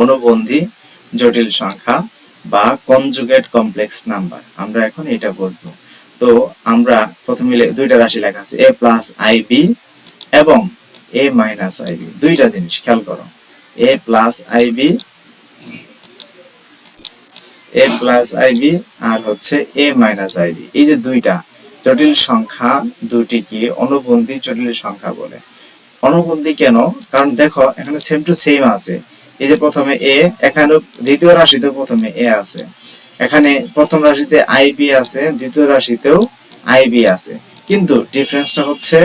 অনুবন্ধী জটিল সংখ্যা বা কনজুগেট কমপ্লেক্স নাম্বার। আমরা এখন এটা বুঝবো। তো আমরা প্রথমে দুইটা রাশি লেখা আছে a প্লাস আইবি এবং a মাইনাস আইবি। দুইটা জিনিস খেয়াল করো, a প্লাস আইবি আর হচ্ছে a মাইনাস আইবি। এই যে দুইটা জটিল সংখ্যা, দুটিকে অনুবন্ধী জটিল সংখ্যা বলে। অনুবন্ধী কেন? কারণ দেখো এখানে সেম টু সেম আছে। এই যে প্রথমে a, এখানে দ্বিতীয় রাশিতে প্রথমে a আছে, এখানে প্রথম রাশিতে আইবি আছে, দ্বিতীয় রাশিতেও আইবি আছে, কিন্তু ডিফারেন্সটা হচ্ছে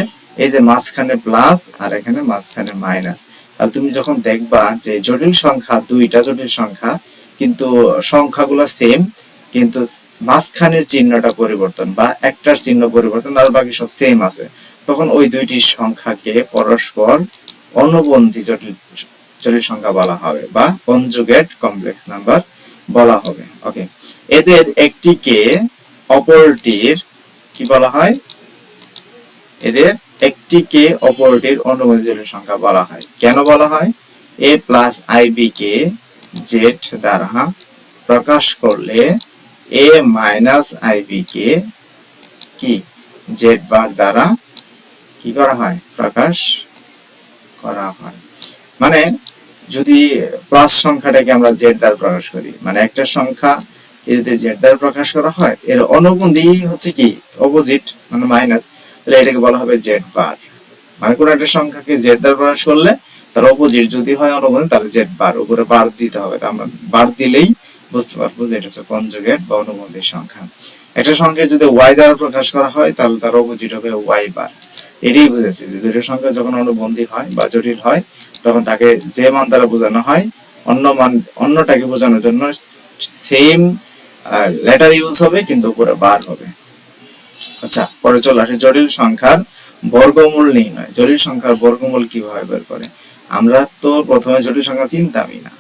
এই যে মাঝখানে প্লাস আর এখানে মাঝখানে মাইনাস। আর তুমি যখন দেখবা যে জটিল সংখ্যা, দুইটা জটিল সংখ্যা কিন্তু সংখ্যাগুলো সেম, কিন্তু মাঝখানের চিহ্নটা পরিবর্তন বা একটার চিহ্ন পরিবর্তন আর বাকি সব সেম আছে, তখন ওই দুইটি সংখ্যাকে পরস্পর অনুবন্ধী জটিল সংখ্যা বলা হবে বা কনজুগেট কমপ্লেক্স নাম্বার বলা হবে। ওকে, এদের একটিকে অপরটির কি বলা হয়? এদের একটিকে অপরটির অনুবন্ধী জটিল সংখ্যা বলা হয়। কেন বলা হয়? a প্লাস আইবি কে জেড দ্বারা প্রকাশ করলে a মাইনাস আইবি কে কি জেড বার দ্বারা কি করা হয়? প্রকাশ করা হয়। মানে যদি প্লাস সংখ্যাটাকে আমরা জেড দ্বারা প্রকাশ করি, মানে একটা সংখ্যা যদি জেড দ্বারা প্রকাশ করা হয়, এর অনুবন্ধী হচ্ছে কি অপোজিট, মানে মাইনাস, তাহলে এটাকে বলা হবে জেড বার। মানে কোন একটা সংখ্যাকে জেড দ্বারা প্রকাশ করলে তার অপোজিট যদি হয় অনুবন্ধী, তাহলে জেড বার, উপরে বার দিতে হবে। আমরা বার দিলেই বুঝতে পারবো যে এটা হচ্ছে কনজুগেট বা অনুবন্ধী সংখ্যা। একটা সংখ্যা যদি ওয়াই দ্বারা প্রকাশ করা হয়, তাহলে তার অপোজিট হবে ওয়াই বার। এটাই বুঝেছি যে দুটো সংখ্যা যখন অনুবন্ধী হয় বা জটিল হয়, তখন তাকে যে মান দ্বারা বোঝানো হয়, অন্যটাকে বোঝানোর জন্য সেম লেটার ইউজ হবে, কিন্তু উপরে বার হবে। আচ্ছা, পরে চলে আসে জটিল সংখ্যার বর্গমূল নির্ণয়। জটিল সংখ্যার বর্গমূল কিভাবে বের করে? আমরা তো প্রথমে জটিল সংখ্যা চিনতামই না,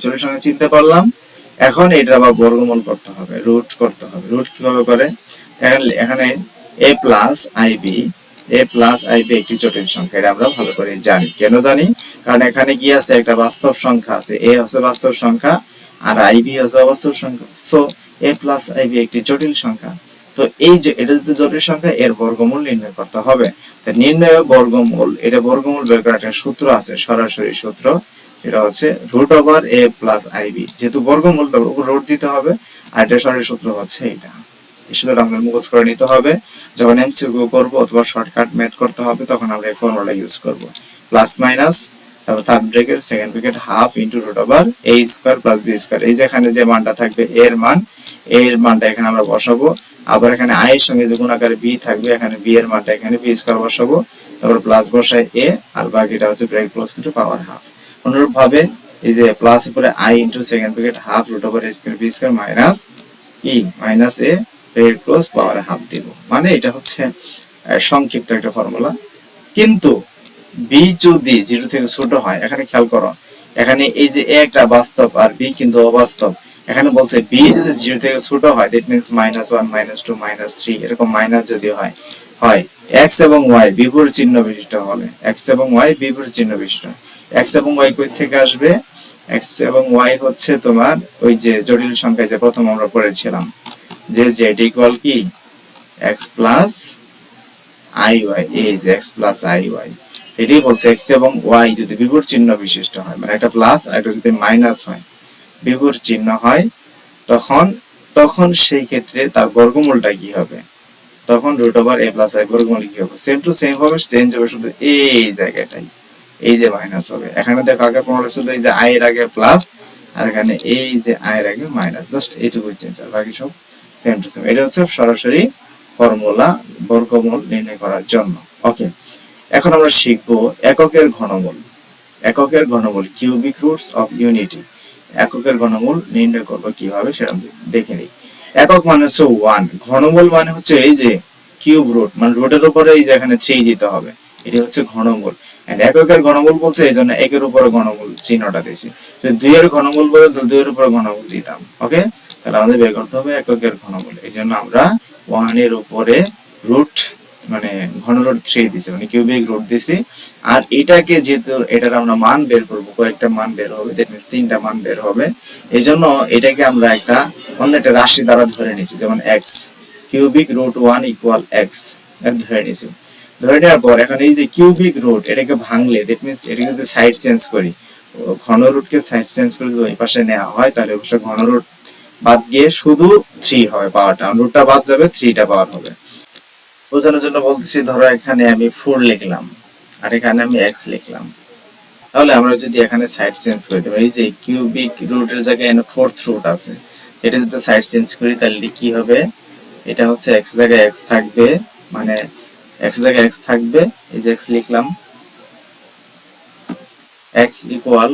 জটিল সংখ্যা চিনতে পারলাম, এখন এটা আবার বর্গমূল করতে হবে, রুট করতে হবে। রুট কিভাবে করে? এখানে a প্লাস আইবি একটি জটিল সংখ্যা, এটা আমরা ভালো করে জানি। কেন জানি? কারণ এখানে কি আছে? একটা বাস্তব সংখ্যা আছে, a হচ্ছে বাস্তব সংখ্যা আর আইবি হচ্ছে অবাস্তব সংখ্যা। সো a প্লাস আইবি একটি জটিল সংখ্যা। তো এই যে এটা যদি জটিল সংখ্যা, এর বর্গমূল নির্ণয় করতে হবে। তো নির্ণয় বর্গমূল, এটা বর্গমূল বের করার একটা সূত্র আছে, সরাসরি সূত্র, এটা হচ্ছে root over a plus I B. যেহেতু বর্গমূলটার উপর রুট দিতে হবে, আর এটা সরাসরি সূত্র হচ্ছে এটা। এই সূত্রটা আমাদের মুখস্থ করে নিতে হবে। যখন এমসিকিউ করব অথবা শর্টকাট ম্যাথ করতে হবে, তখন আমরা এই ফর্মুলা ইউজ করব। প্লাস মাইনাস, তারপর third bracket, second bracket, half into root over a square plus b square. এই যেখানে যে মানটা থাকবে এর মানটা এখানে আমরা বসাবো। আবার এখানে i এর সঙ্গে যে গুণাকারে b থাকবে, এখানে b এর মানটা এখানে b স্কয়ার বসাবো, তারপর প্লাস বসাই a, আর বাকিটা হচ্ছে ব্র্যাকেট ক্লোজ করে পাওয়ার হাফ। অনুরূপ ভাবে এই যে প্লাস উপরে i into second bracket half root over a square b square minus minus a bracket close power half দেব। মানে এটা হচ্ছে সংক্ষিপ্ত একটা ফর্মুলা। কিন্তু b যদি 0 থেকে ছোট হয়, এখানে খেয়াল করো, এখানে এই যে a একটা বাস্তব আর b কিন্তু অবাস্তব। এখানে বলছে b যদি 0 থেকে ছোট হয়, দ্যাট মিন্স -1 -2 -3 এরকম মাইনাস যদি হয় x এবং y বিপরীত চিহ্ন বিশিষ্ট হলে, x এবং y বিপরীত চিহ্ন বিশিষ্ট। x এবং y কই থেকে আসবে? x এবং y হচ্ছে তোমার ওই যে জটিল সংখ্যা যে প্রথম আমরা পড়েছিলাম, যে z ইকুয়াল কি x প্লাস iy, এই যে x প্লাস iy, এটাই বলছে x এবং y যদি বিপরীত চিহ্ন বিশিষ্ট হয়, মানে একটা প্লাস আর একটা যদি মাইনাস হয়, বিপরীত চিহ্ন হয়, তখন সেই ক্ষেত্রে তার বর্গমূলটা কি হবে? তখন root over a plus i বর্গমূল কি হবে? সেম টু সেম হবে, চেঞ্জ হবে শুধু এই জায়গাটাই, এই যে মাইনাস হবে। এখানে দেখো আগে ফর্মুলা ছিল এই যে i এর আগে প্লাস, আর এখানে এই যে i এর আগে মাইনাস, জাস্ট এইটুকু চেঞ্জ, আর বাকি সব সেম টু সেম। এটা হচ্ছে সরাসরি ফর্মুলা বর্গমূল নির্ণয় করার জন্য। ওকে, এখন আমরা শিখব এককের ঘনমূল। এককের ঘনমূল, কিউবিক রুটস অফ ইউনিটি। এককের ঘনমূল নির্ণয় করব কিভাবে সেটা দেখে নিই। একক মানে হচ্ছে 1, ঘনমূল মানে হচ্ছে এই যে কিউব রুট, মানে রুটের উপরে এই যে এখানে 3 দিতে হবে, এটি হচ্ছে ঘনমূল। এন্ড এককের ঘনমূল বলছে, এইজন্য একের উপরে ঘনমূল চিহ্নটা দিয়েছি। যদি 2 এর ঘনমূল বলে তাহলে 2 এর উপরে ঘনমূল দিতাম। ওকে, তাহলে আমাদের বের করতে হবে এককের ঘনমূল। এইজন্য আমরা 1 এর উপরে রুট মানে ঘন রুট 3 দিছি, মানে কিউবিক রুট দিছি। আর এটাকে যেহেতু এটার আমরা মান বের করব, কয়েকটা মান বের হবে, দ্যাট মিন্স 3টা মান বের হবে, এজন্য এটাকে আমরা একটা অন্য একটা রাশি দ্বারা ধরে নিয়েছি, যেমন x cubic root 1 equal x এর ধরে নিয়েছি। ধরে নেওয়ার পর এখন এই যে কিউবিক রুট এটাকে ভাঙলে, দ্যাট মিন্স এটাকে যদি সাইড চেঞ্জ করি, ঘন রুটকে সাইড চেঞ্জ করে যদি এই পাশে নেওয়া হয়, তাহলে অবশ্যই ঘন রুট বাদ গিয়ে শুধু 3 হবে পাওয়ারটা, রুটটা বাদ যাবে, 3টা পাওয়ার হবে। বোঝানোর জন্য বলতেছি, ধরো এখানে আমি 4 লিখলাম আর এখানে আমি x লিখলাম, তাহলে আমরা যদি এখানে সাইড চেঞ্জ করি, এই যে কিউবিক রুটের জায়গায় ফোর্থ রুট আছে, এটা যদি সাইড চেঞ্জ করি তাহলে কি হবে, এটা হচ্ছে x জায়গায় x থাকবে, মানে x জায়গায় x থাকবে, এই যে x লিখলাম, x ইকুয়াল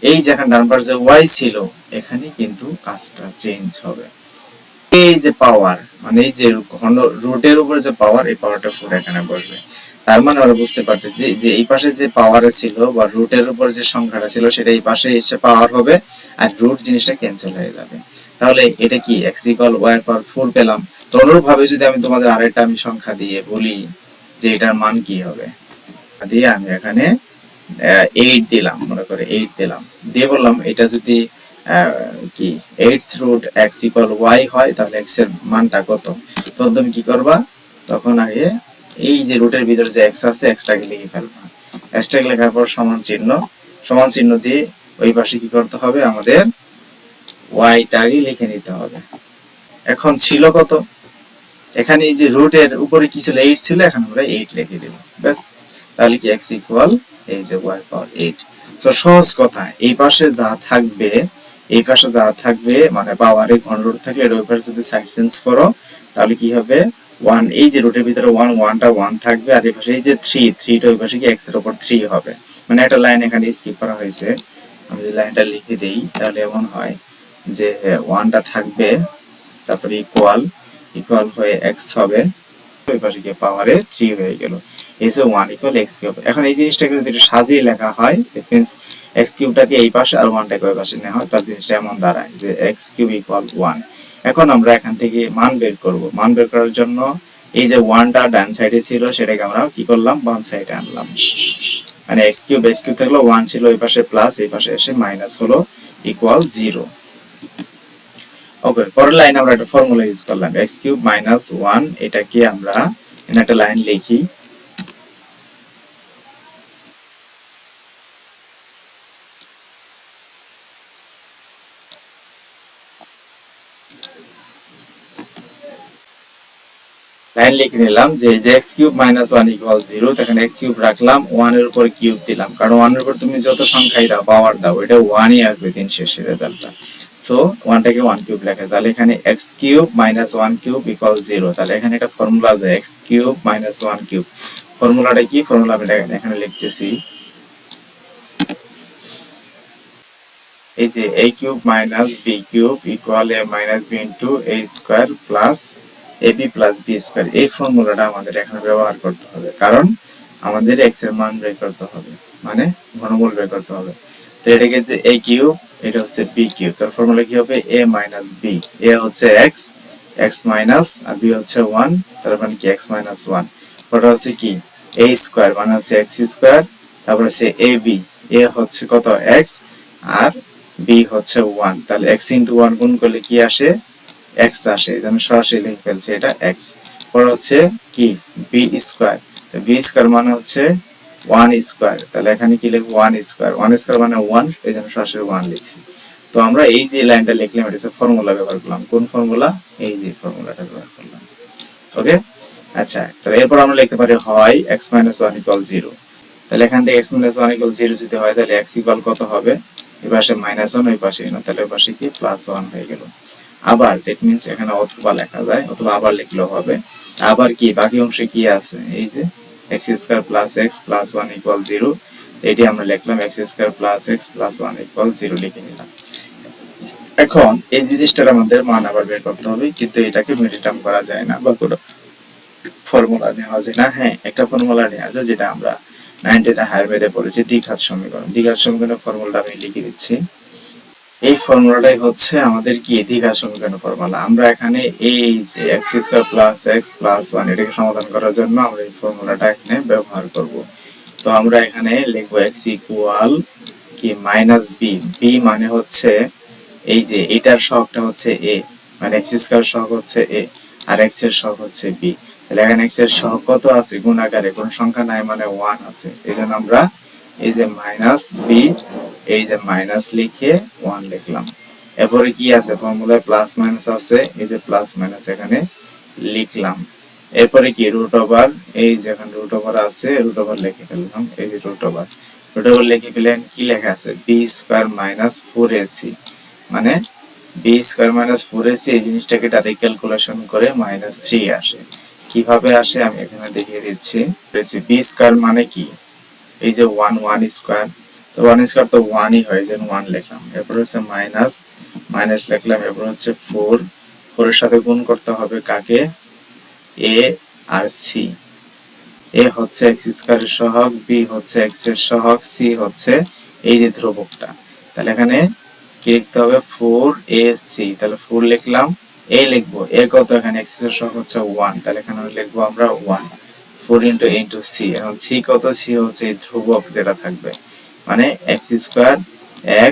এই যেখানে ডান পাশে যে y ছিল এখানে কিন্তু কাজটা চেঞ্জ হবে। এই যে পাওয়ার, মানে এই যে ঘন রুটের উপর যে পাওয়ার, এই পাওয়ারটা পুরো এখানে বসবে। তার মানে আমরা বুঝতে পারতেছি যে এই পাশে যে পাওয়ার ছিল বা রুটের উপর যে সংখ্যাটা ছিল সেটা এই পাশে এসে পাওয়ার হবে, আর রুট জিনিসটা ক্যান্সেল হয়ে যাবে। তাহলে এটা কি x ইকুয়াল y এর পাওয়ার 4 পেলাম। তো অনুরূপভাবে যদি আমি তোমাদের আরেকটা আমি সংখ্যা দিয়ে বলি যে এটার মান কি হবে, দিয়ে আমি এখানে 8 দিলাম, মনে করে 8 দিলাম, দিয়ে বললাম এটা যদি কি 8 রুট x ইকুয়াল y হয়, তাহলে x এর মানটা কত। তখন তুমি কি করবা, তখন আগে এই যে রুটের ভিতরে যে x আছে x টাকে লিখে ফেলবা, x টাকে লেখার পর সমান চিহ্ন দিয়ে ওই পাশে কি করতে হবে, আমাদের y টাকে লিখে নিতে হবে। এখন ছিল কত, এখানে এই যে রুটের উপরে কি ছিল, 8 ছিল, এখন আমরা 8 লিখে দেব, ব্যাস। তাহলে কি x ইকুয়াল এই যে y পাওয়ার 8। তো সহজ কথা, এই পাশে যা থাকবে, এই পাশে যা থাকবে মানে পাওয়ারে ঘন রুট থাকলে এর ওই পাশে যদি সাইড চেঞ্জ করো তাহলে কি হবে, 1, এই যে রুটের ভিতরে 1টা 1 থাকবে, আর এই পাশে এই যে 3টা ওই পাশে কি x এর উপর 3 হবে। মানে একটা লাইন এখানে স্কিপ করা হয়েছে, আমি যদি লাইনটা লিখে দেই তাহলে এমন হয় যে 1টা থাকবে, তারপরে ইকুয়াল হয়ে x হবে, ওই পাশে গিয়ে পাওয়ারে 3 হয়ে গেল, এসে 1 ইকুয়াল x কিউব। এখন এই জিনিসটাকে যদি একটু সাজিয়ে লেখা হয়, দ্যাট মিন্স x কিউবটাকে এই পাশে আর 1টাকে ওই পাশে নেওয়া হয়, তার জিনিসটা এমন দাঁড়ায় যে x কিউব ইকুয়াল 1। এখন আমরা এখান থেকে মান বের করব। মান বের করার জন্য এই যে 1টা ডান সাইডে ছিল সেটাকে আমরা কি করলাম, বাম সাইডে আনলাম, মানে x কিউব থাকলো, 1 ছিল ওই পাশে প্লাস, এই পাশে এসে মাইনাস হলো, ইকুয়াল 0। ওকে, পরের লাইনে আমরা একটা ফর্মুলা ইউজ করলাম, x কিউব মাইনাস 1, এটাকে আমরা এখানে একটা লাইন লিখি, লাইন লিখে নিলাম যে x কিউব মাইনাস 1 ইকুয়াল 0, তখন x কিউব রাখলাম, 1 এর উপর কিউব দিলাম, কারণ 1 এর উপর তুমি যত সংখ্যাই দাও পাওয়ার দাও এটা 1ই আসবে দিন শেষে রেজাল্টটা। সো 1টাকে 1 কিউব লেখা, তাহলে এখানে x cube minus 1 cube equal 0। তাহলে এখানে একটা ফর্মুলা আছে x কিউব মাইনাস 1 কিউব, ফর্মুলাটা কি, ফর্মুলা আমি এখানে লিখতেছি, এই যে a cube minus b cube equal a minus b into a square plus ab plus b square. এই ফর্মুলাটা আমাদের এখানে ব্যবহার করতে হবে, কারণ আমাদের x এর মান বের করতে হবে, মানে ঘনমূল বের করতে হবে। তো এটাকে যে a কিউব, এটা হচ্ছে b কিউব, তার ফর্মুলা কি হবে, a মাইনাস b, a হচ্ছে x মাইনাস, আর b হচ্ছে 1, তার মানে কি x মাইনাস 1, ওটা হচ্ছে কি a স্কয়ার, মানে হচ্ছে x স্কয়ার, তারপর হচ্ছে ab, a হচ্ছে কত x, আর b হচ্ছে 1, তাহলে x ইনটু 1 গুণ করলে কি আসে, x আসে, এজন্য সরাসরি লিখে ফেলছি এটা x। পরে হচ্ছে কি b স্কয়ার, তো b স্কয়ার মানে হচ্ছে 1 স্কয়ার, তাহলে এখানে কি লিখব 1 স্কয়ার, 1 স্কয়ার মানে 1, এজন্য সরাসরি 1 লিখছি। তো আমরা এই যে লাইনটা লিখলাম এটা হচ্ছে ফর্মুলা ব্যবহার করলাম, কোন ফর্মুলা, এই যে ফর্মুলাটা ব্যবহার করলাম। ওকে, আচ্ছা, তাহলে এরপর আমরা লিখতে পারি হয় x 1 ইকুয়াল 0, তাহলে এখান থেকে x 1 ইকুয়াল 0 যদি হয় তাহলে x ইকুয়াল কত হবে, এই পাশে -1, ওই পাশে না, তাহলে ওই পাশে কি +1 হয়ে গেল। আবার দ্যাট মিন্স এখানে অথবা লেখা যায়, অথবা আবার লিখলেও হবে। আবার কি বাকি অংশে কি আছে, এই যে x square plus x plus 1 equal 0, এটি আমরা লিখলাম x square plus x plus 1 equal 0 লিখে নিলাম। এখন এই জিনিসটার আমাদের মান আবার বের করতে হবে, কিন্তু এটাকে মিডিটাম করা যায় না বা কোনো ফর্মুলা নেওয়া যায় না। হ্যাঁ, একটা ফর্মুলা নেওয়া যায় যেটা আমরা 9 হায়ার মেথে পড়েছি, দ্বিঘাত সমীকরণ। দ্বিঘাত সমীকরণের ফর্মুলাটা আমি লিখে দিচ্ছি, এই ফর্মুলাটাই হচ্ছে আমাদের কি দ্বিঘাত সমীকরণের ফর্মুলা। আমরা এখানে এই যে x square plus x plus 1 এটাকে সমাধান করার জন্য আমরা এই ফর্মুলাটা এখানে ব্যবহার করব। তো আমরা এখানে লিখব x ইকুয়াল কি মাইনাস বি। বি মানে হচ্ছে এই যে এটার সহগটা হচ্ছে a, মানে x স্কয়ার সহগ হচ্ছে a আর x এর সহগ হচ্ছে b। তাহলে এখানে x এর সহগ কত আছে গুণাকারে, কোন সংখ্যা নাই মানে 1 আছে। এজন্য আমরা এই যে মাইনাস বি, এই যে মাইনাস লিখে 1 লিখলাম। এরপরে কি আছে ফর্মুলায় প্লাস মাইনাস আছে, এই যে প্লাস মাইনাস এখানে লিখলাম। এরপরে কি রুট ওভার, এই যে এখানে রুট ওভার আছে রুট ওভার লিখে ফেললাম, এই যে রুট ওভার লিখে ফেলেন। কি লেখা আছে বি স্কয়ার মাইনাস 4ac, মানে বি স্কয়ার মাইনাস 4ac এই জিনিসটাকে ডাইরেক্ট ক্যালকুলেশন করে মাইনাস 3 আসে। কিভাবে আসে আমি এখানে দেখিয়ে দিচ্ছি। বি স্কয়ার মানে কি এই যে 1 স্কয়ার, তো 1 স্কয়ার তো 1 ই হয়, যেন 1 লিখলাম। এরপর হচ্ছে মাইনাস মাইনাস লিখলাম, এরপর হচ্ছে 4 এর সাথে গুণ করতে হবে কাকে, a আর c। a হচ্ছে x স্কয়ারের সহগ, b হচ্ছে x এর সহগ, c হচ্ছে এই যে ধ্রুবকটা। তাহলে এখানে কি লিখতে হবে 4ac, তাহলে 4 লিখলাম। a লিখবো, a কত এখানে x এর সহগ হচ্ছে 1, তাহলে এখানে লিখবো আমরা 1 4 into a into c। এখন c কত, c হচ্ছে এই ধ্রুবক যেটা থাকবে, মানে x স্কয়ার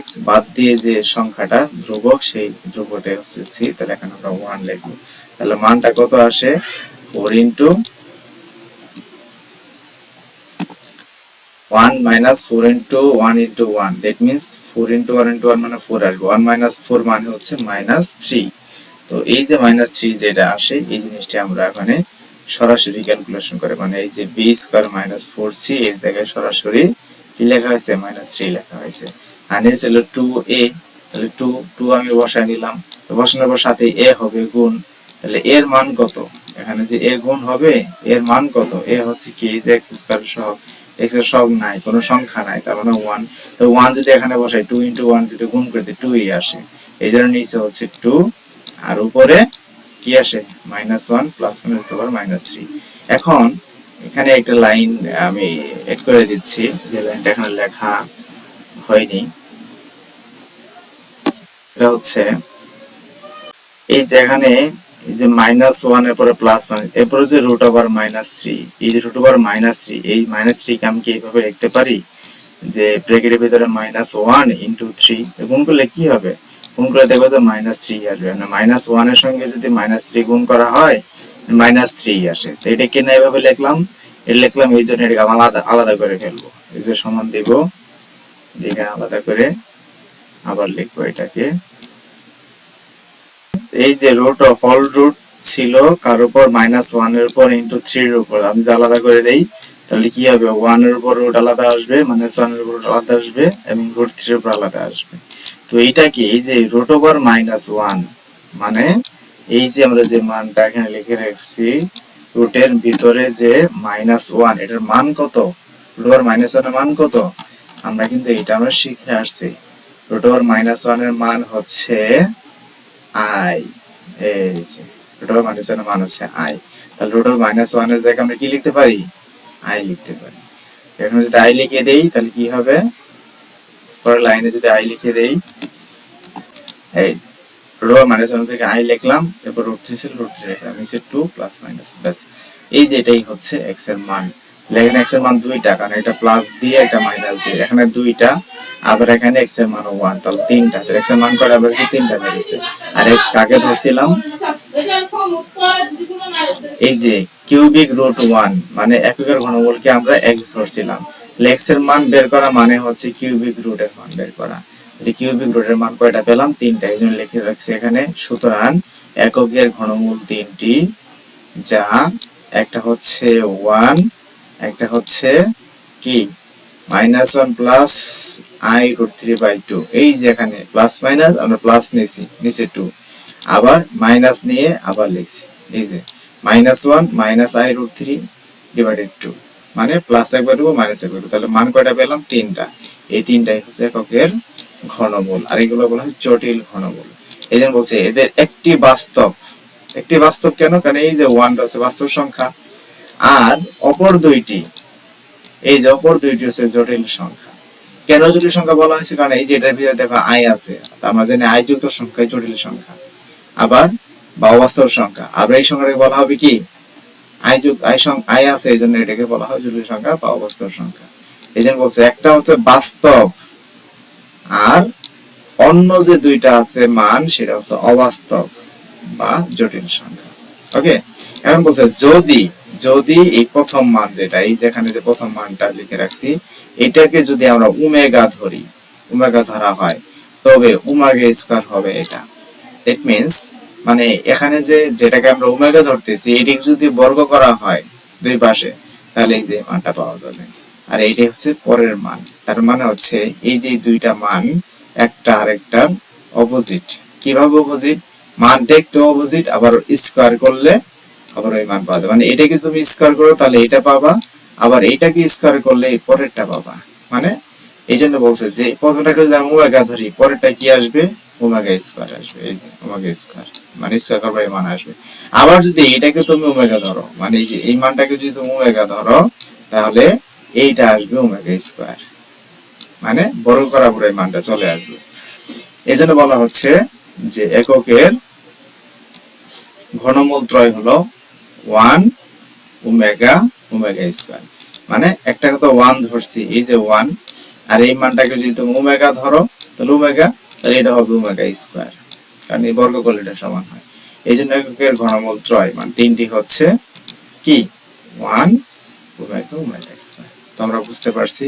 x বাদ দিয়ে যে সংখ্যাটা ধ্রুবক সেই ধ্রুবকটা হচ্ছে c। তাহলে এখানে আমরা 1 লিখবো। তাহলে মানটা কত আসে 4 into 1 minus 4 into 1 into 1, that means 4 into 1 into 1 মানে 4 আসবে। 1 minus 4 মানে হচ্ছে minus 3। তো এই যে minus 3 যেটা আসে এই জিনিসটা আমরা এখানে সরাসরি ক্যালকুলেশন করে, মানে এই যে b স্কয়ার minus 4c এর জায়গায় সরাসরি কি লেখা হয়েছে minus 3 লেখা হয়েছে। আর নিচে হলো 2a, তাহলে 2 আমি বসায় নিলাম। তো বসানোর পর সাথে a হবে গুণ, তাহলে এর মান কত, এখানে যে a গুণ হবে এর মান কত, a হচ্ছে কি যে x স্কয়ার সহ x এর সহগ নাই, কোনো সংখ্যা নাই, তার মানে 1। তো 1 যদি এখানে বসাই 2 into 1 যদি গুণ করে দিই 2 ই আসে। এই জন্য নিচে হচ্ছে 2 আর উপরে কি আসে -1 প্লাস -3। এখন এখানে একটা লাইন আমি এড করে দিচ্ছি, যে লাইনটা এখানে লেখা হয়নি। এটা হচ্ছে এই যে এখানে এই যে -1 এর পরে প্লাস মানে এরপরে যে √3, এই যে √3, এই -3 কে আমি কি এইভাবে লিখতে পারি যে ব্র্যাকেটের ভিতরে -1 into 3 গুণ করলে কি হবে, গুণ করে দেখো যে -3 আসবে। না -1 এর সঙ্গে যদি -3 গুণ করা হয় -3 আসে। তো এটা কেন এইভাবে লিখলাম, এটা লিখলাম এই জন্য এটাকে আলাদা আলাদা করে ফেলবো, এই যে সমান দেব, দিকে আলাদা করে আবার লিখবো এটাকে। এই যে হোল রুট ছিল কার উপর -1 এর উপর ইনটু 3 এর উপর, আমি যদি আলাদা করে দেই তাহলে কি হবে 1 এর উপর রুট আলাদা আসবে, -1 এর উপর আলাদা আসবে এবং √3 এর উপর আলাদা আসবে। তো এইটা কি এই যে √1 মানে এই যে আমরা যে মানটা এখানে লিখে রাখছি রুটের ভিতরে যে -1 এটার মান কত, √1 এর মান কত, আমরা কিন্তু এটা আমরা শিখে আসছি। √1 এর মান হচ্ছে i, এই যে √1 এর মান হচ্ছে i। তাহলে √1 এর জায়গায় আমরা কি লিখতে পারি i লিখতে পারি। এখন যদি i লিখে দেই তাহলে কি হবে, পরের লাইনে যদি i লিখে দেই, এই যে √1 থেকে i লিখলাম, এরপর √3 ছিল √3 লিখলাম, নিচে 2 প্লাস মাইনাস, ব্যাস এই যে এটাই হচ্ছে x এর মান। এখানে x এর মান 2টা, কারণ এটা প্লাস দিয়ে এটা মাইনাস দিয়ে, এখানে 2টা, আবার এখানে x এর মান 1, তাহলে 3টা, তাহলে x এর মান কয়টা বেরিয়েছে 3টা বেরিয়েছে। আর x কাকে ধরছিলাম এই যে কিউবিক √1 মানে এককের ঘনমূলকে আমরা x ধরছিলাম। x এর মান বের করা মানে হচ্ছে কিউবিক রুটের মান বের করা। এই কিউবিক রুটের মান কয়টা পেলাম 3টা, এইজন্য লিখে রাখছি এখানে। সুতরাং এককের ঘনমূল 3টি, যা একটা হচ্ছে 1, একটা হচ্ছে কি -1 প্লাস i √3/2, এই যে এখানে প্লাস মাইনাস আমরা প্লাস নিয়েছি, নিচে 2 আবার মাইনাস নিয়ে আবার লিখছি, এই যে -1 i √3/2 মানে প্লাস একবার দেবো মাইনাস একবার দেবো, তাহলে মান কয়টা পেলাম 3টা। এই 3টাই হচ্ছে এককের ঘনমূল, আর এগুলো বলা হয় জটিল ঘনমূল। এই জন্য বলছে এদের একটি বাস্তব, একটি বাস্তব কেন, কারণ এই যে 1টা হচ্ছে বাস্তব সংখ্যা আর অপর দুইটি, এই যে অপর দুইটি হচ্ছে জটিল সংখ্যা। কেন জটিল সংখ্যা বলা হয়েছে, কারণ এই যে এটার ভিতরে দেখো আই আছে, আমরা জানি আই যুক্ত সংখ্যা জটিল সংখ্যা, আবার বা অবাস্তব সংখ্যা, আবার এই সংখ্যাটাকে বলা হবে কি আই আছে, এই জন্য এটাকে বলা হয় জটিল সংখ্যা বা অবাস্তব সংখ্যা। এই জন্য বলছে একটা হচ্ছে বাস্তব আর অন্য যে দুইটা আছে মান সেটা হচ্ছে অবাস্তব বা জটিল সংখ্যা। ওকে, এখন বলছে যদি যদি এই প্রথম মান যেটা এই যেখানে যে প্রথম মানটা লিখে রাখছি এটাকে যদি আমরা ওমেগা ধরি, ওমেগা ধরা হয়, তবে ওমেগা স্কয়ার হবে এটা। ইট মিন্স মানে এখানে যে যেটাকে আমরা ওমেগা ধরতেছি এটাকে যদি বর্গ করা হয় দুই পাশে, তাহলে এই যে মানটা পাওয়া যাবে। আর এইটাই হচ্ছে পরের মান। তার মানে হচ্ছে এই যে দুইটা মান একটা আরেকটার অপোজিট। কিভাবে অপোজিট? মান দেখতে অপোজিট, আবার স্কয়ার করলে আবার ওই মান পাওয়া যাবে। মানে এটাকে তুমি স্কয়ার করো তাহলে এটা পাবা, আবার এইটাকে স্কয়ার করলে এই পরেরটা পাবা। মানে এই জন্য বলছে যে প্রথমটাকে যদি আমি ওমেগা ধরি পরেরটা কি আসবে, ওমেগা স্কয়ার আসবে। এই যে ওমেগা স্কয়ার মানে স্কয়ার করলে এই মান আসবে। আবার যদি এটাকে তুমি ওমেগা ধরো, মানে এই যে এই মানটাকে যদি তুমি ওমেগা ধরো তাহলে এইটা আসবে ওমেগা স্কয়ার, মানে বর্গ করার পরে এই মানটা চলে আসবে। এজন্য বলা হচ্ছে যে এককের ঘনমূল ত্রয় হলো 1 ওমেগা ওমেগা স্কয়ার। মানে একটা কথা 1 ধরছি, এই যে 1, আর এই মানটাকে যদি তুমি ওমেগা ধরো তাহলে ওমেগা, তাহলে এটা হবে ওমেগা স্কয়ার, কারণ এই বর্গ করলে এটা সমান হয়। এই জন্য এককের ঘনমূল ত্রয় মানে তিনটি হচ্ছে কি 1 ওমেগা ওমেগা স্কয়ার। তো আমরা বুঝতে পারছি